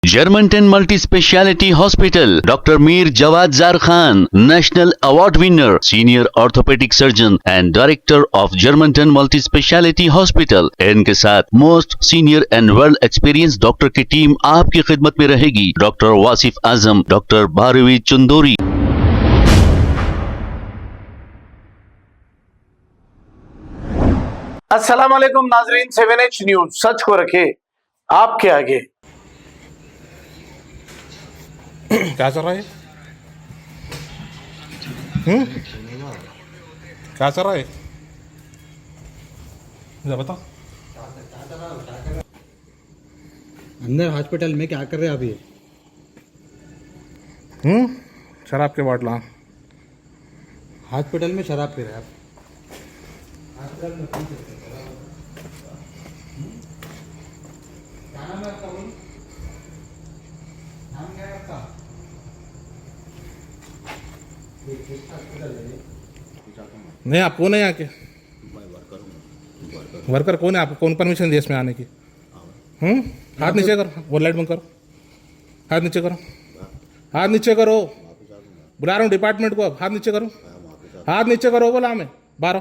Germantown Multi-Speciality Hospital, Dr. Mir Jawad Zar Khan, National Award winner, Senior Orthopedic Surgeon and Director of Germantown Multi-Speciality Hospital। इनके साथ most senior and world experience doctor की team आपकी खिदमत में रहेगी। Doctor Wasif Azam, doctor Bharvi Chandori. अस्सलाम वालेकुम नाजरीन, 7H न्यूज सच को रखे आपके आगे। क्या चल रहा है? क्या चल रहा है? मुझे बताओ। अंदर हॉस्पिटल में क्या कर रहे हैं अभी? शराब के बॉटल। हॉस्पिटल में शराब पी रहे हैं आप? हॉस्पिटल में कौन से क्या नाम है आपका? बोलो, नाम क्या है आपका? नहीं, आप कौन है यहाँ के? वर्कर कौन है? आपको कौन परमिशन दी इसमें आने की? हाथ नीचे करो, वो लाइट बंद करो। हाथ नीचे करो, हाथ नीचे करो। बुला रहा हूँ डिपार्टमेंट को। अब हाथ नीचे करो, हाथ नीचे करो। बोला मैं बाहर।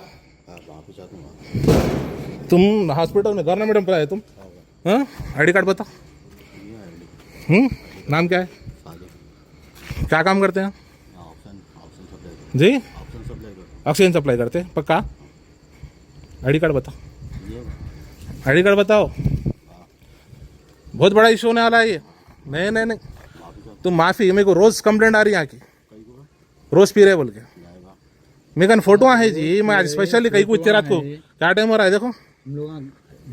तुम हॉस्पिटल में गवर्नमेंट एम्प्लॉय है तुम? हाँ, आईडी कार्ड बताओ। नाम क्या है? क्या काम करते हैं जी? ऑक्सीजन सप्लाई करते हैं पक्का? आईडी कार्ड बताओ, आईडी कार्ड बताओ। बहुत बड़ा इशू होने वाला है ये। नहीं नहीं नहीं, तुम माफ़ी। मेरे को रोज़ कंप्लेंट आ रही है यहाँ की, रोज़ पी रहे बोल के। मेरे कन फोटो है जी। मैं आज स्पेशली कहीं को इतने रात को क्या टाइम हो रहा है देखो। हम लोग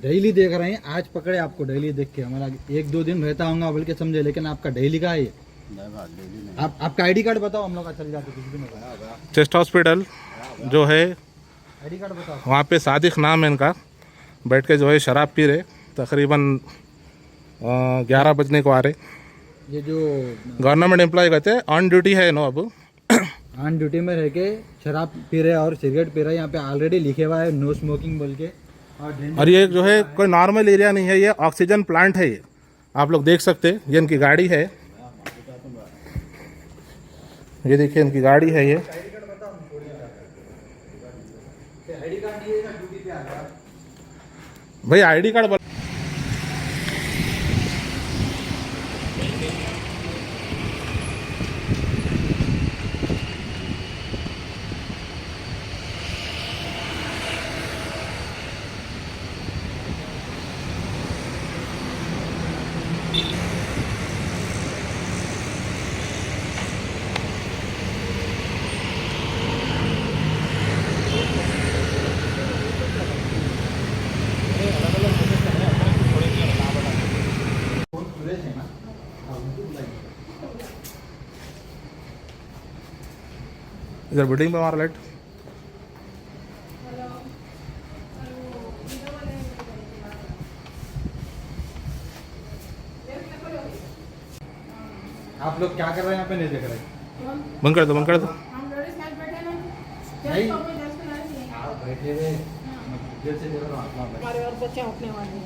डेली देख रहे हैं, आज पकड़े आपको डेली देख के। हमारा 1-2 दिन रहता होगा बोल के समझे, लेकिन आपका डेली का है ये। आपका आईडी कार्ड बताओ, हम लोग का चल जाते कुछ भी नहीं। चेस्ट हॉस्पिटल जो है, आईडी कार्ड बताओ। वहाँ पे सादिक नाम है इनका, बैठ के जो है शराब पी रहे। तकरीबन 11 बजने को आ रहे। ये जो गवर्नमेंट एम्प्लॉय कहते हैं, ऑन ड्यूटी है नो अब। ऑन ड्यूटी में रह के शराब पी रहे और सिगरेट पी रहे। यहाँ पे ऑलरेडी लिखे हुआ है नो स्मोकिंग बोल के। और ये जो है कोई नॉर्मल एरिया नहीं है, ये ऑक्सीजन प्लांट है। ये आप लोग देख सकते हैं, ये इनकी गाड़ी है। ये देखिए इनकी गाड़ी है ये। भाई आईडी कार्ड इधर बिल्डिंग पे मारा लाइट। आप लोग क्या कर रहे हैं यहाँ पे? नहीं देख रहे? बंद कर दो, बंद कर दो। नहीं, आप बैठे हुए देर से देख रहा हूँ। हमारे और बच्चे उठने वाले हैं।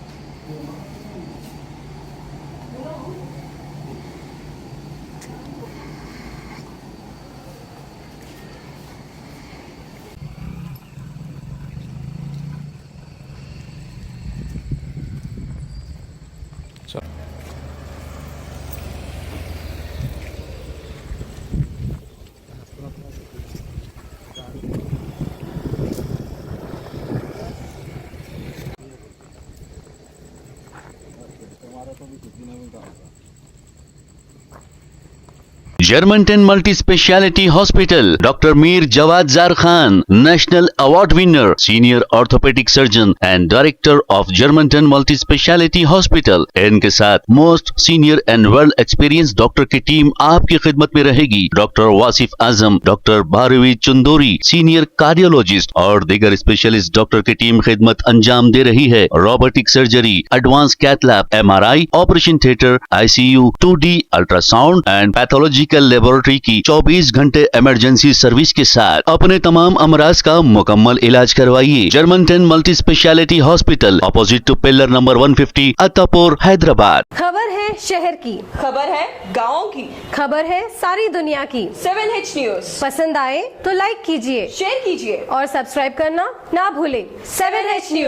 Germantown Multi-Speciality Hospital, Dr. Mir Jawad Zar Khan, National Award winner, Senior Orthopedic Surgeon and Director of Germantown Multi-Speciality Hospital। इनके साथ most senior and world experience doctor की टीम आपकी खिदमत में रहेगी। Doctor Wasif Azam, doctor Bharvi Chandori, senior cardiologist और दीगर specialist doctor की टीम खिदमत अंजाम दे रही है। Robotic surgery, advance cath lab, MRI, operation theatre, ICU, 2D ultrasound and pathological medical laboratory की 24 घंटे इमरजेंसी सर्विस के साथ अपने तमाम अमराज का मुकम्मल इलाज करवाइए। Germanton multi speciality hospital, opposite to pillar number 150, Attapur, Hyderabad. खबर है शहर की, खबर है गाँव की, खबर है सारी दुनिया की। 7H न्यूज पसंद आए तो लाइक कीजिए, शेयर कीजिए और सब्सक्राइब करना ना भूलें। 7H news.